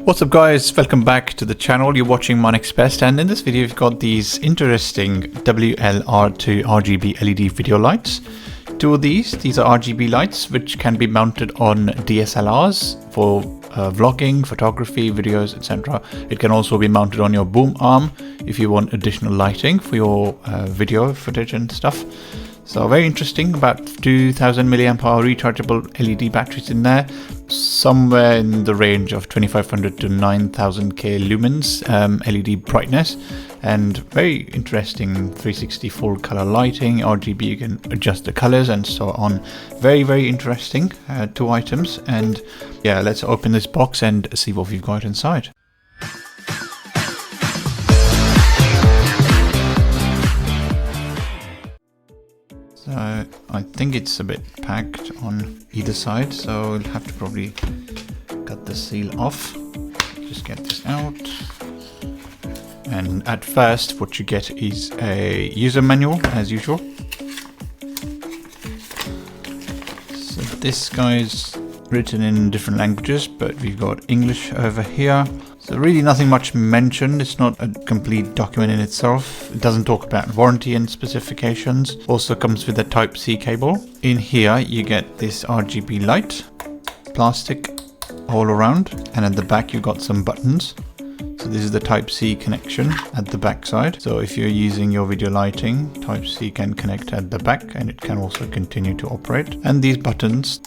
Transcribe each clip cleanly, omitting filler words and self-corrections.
What's up guys, welcome back to the channel. You're watching my next best, and in this video we've got these interesting WL-R2 RGB LED video lights. Two of these are RGB lights which can be mounted on DSLRs for vlogging, photography, videos, etc. It can also be mounted on your boom arm if you want additional lighting for your video footage and stuff. So very interesting, about 2000 milliamp hour rechargeable LED batteries in there, somewhere in the range of 2500 to 9000K lumens LED brightness, and very interesting 360 full color lighting, RGB, you can adjust the colors and so on. Very interesting, two items, and yeah, let's open this box and see what we've got inside. So I think it's a bit packed on either side, so we'll have to probably cut the seal off. Just get this out. And at first what you get is a user manual as usual. So this guy's written in different languages, but we've got English over here. So really nothing much mentioned. It's not a complete document in itself. It doesn't talk about warranty and specifications. Also comes with a Type-C cable. In here you get this RGB light, plastic all around, and at the back you got some buttons. So this is the Type-C connection at the back side. So if you're using your video lighting, Type-C can connect at the back, and it can also continue to operate. And these buttons,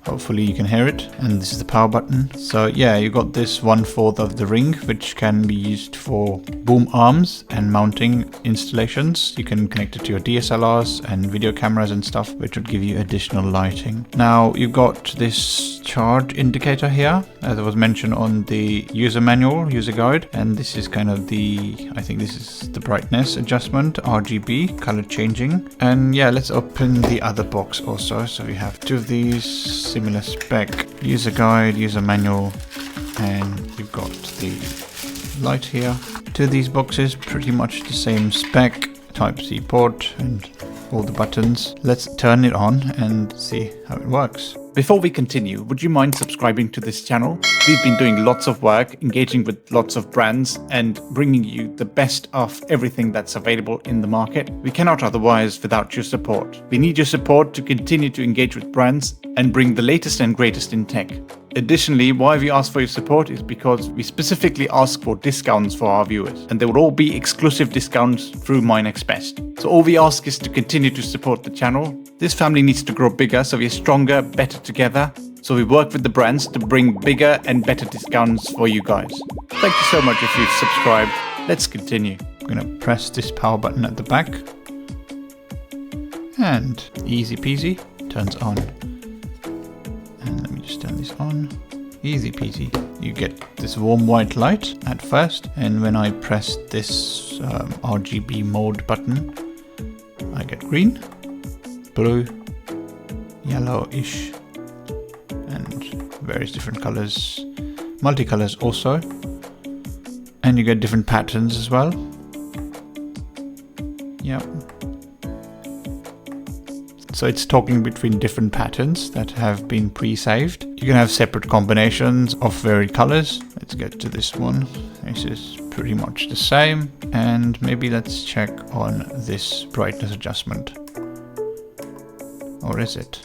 hopefully you can hear it, and this is the power button. So yeah, you got this 1/4 of the ring which can be used for boom arms and mounting installations. You can connect it to your DSLRs and video cameras and stuff, which would give you additional lighting. Now you've got this charge indicator here, as was mentioned on the user manual, user guide, and this is kind of the, I think this is the brightness adjustment, RGB, color changing. And yeah, let's open the other box also. So we have two of these, similar spec, user guide, user manual, and you've got the light here. Two of these boxes, pretty much the same spec, Type-C port and all the buttons. Let's turn it on and see how it works. Before we continue, would you mind subscribing to this channel? We've been doing lots of work, engaging with lots of brands and bringing you the best of everything that's available in the market. We cannot otherwise without your support. We need your support to continue to engage with brands and bring the latest and greatest in tech. Additionally, why we ask for your support is because we specifically ask for discounts for our viewers, and they will all be exclusive discounts through My Next Best. So all we ask is to continue to support the channel. This family needs to grow bigger, so we are stronger, better together. So we work with the brands to bring bigger and better discounts for you guys. Thank you so much if you've subscribed. Let's continue. I'm gonna press this power button at the back, and easy peasy, turns on. And let me just turn this on. Easy peasy. You get this warm white light at first, and when I press this RGB mode button, I get green, blue, yellowish, and various different colors, multicolors also, and you get different patterns as well. Yep. So it's talking between different patterns that have been pre-saved. You can have separate combinations of varied colors. Let's get to this one. This is pretty much the same. And maybe let's check on this brightness adjustment. Or is it?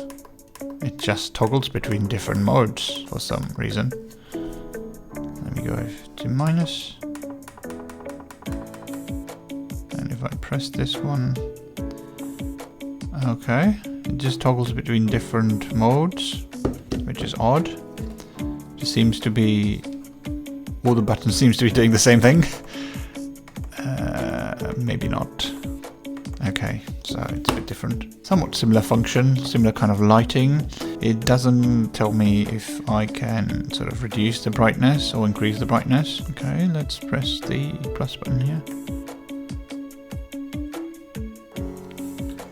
It just toggles between different modes for some reason. Let me go to minus. And if I press this one, okay, it just toggles between different modes, which is odd. Just seems to be, all the buttons seems to be doing the same thing. Maybe not. Okay, so it's a bit different. Somewhat similar function, similar kind of lighting. It doesn't tell me if I can sort of reduce the brightness or increase the brightness. Okay, let's press the plus button here.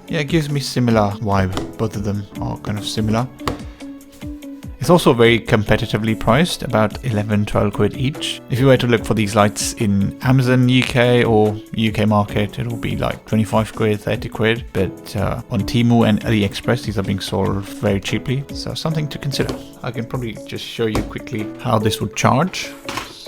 Yeah, it gives me similar vibe. Both of them are kind of similar. It's also very competitively priced, about 11-12 quid each. If you were to look for these lights in Amazon UK or UK market, it will be like 25 quid, 30 quid. But on Temu and AliExpress, these are being sold very cheaply. So something to consider. I can probably just show you quickly how this would charge.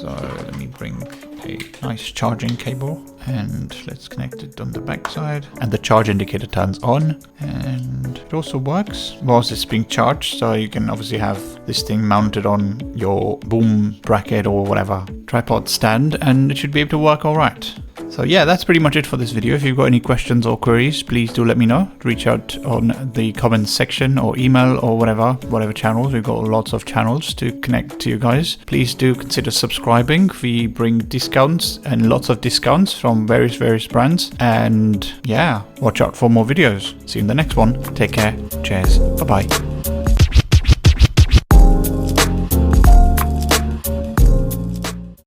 So let me bring a nice charging cable and let's connect it on the back side. And the charge indicator turns on and it also works whilst it's being charged. So you can obviously have this thing mounted on your boom bracket or whatever tripod stand and it should be able to work all right. So yeah, that's pretty much it for this video. If you've got any questions or queries, please do let me know. Reach out on the comments section or email or whatever channels. We've got lots of channels to connect to you guys. Please do consider subscribing. We bring discounts and lots of discounts from various brands. And yeah, watch out for more videos. See you in the next one. Take care. Cheers. Bye-bye.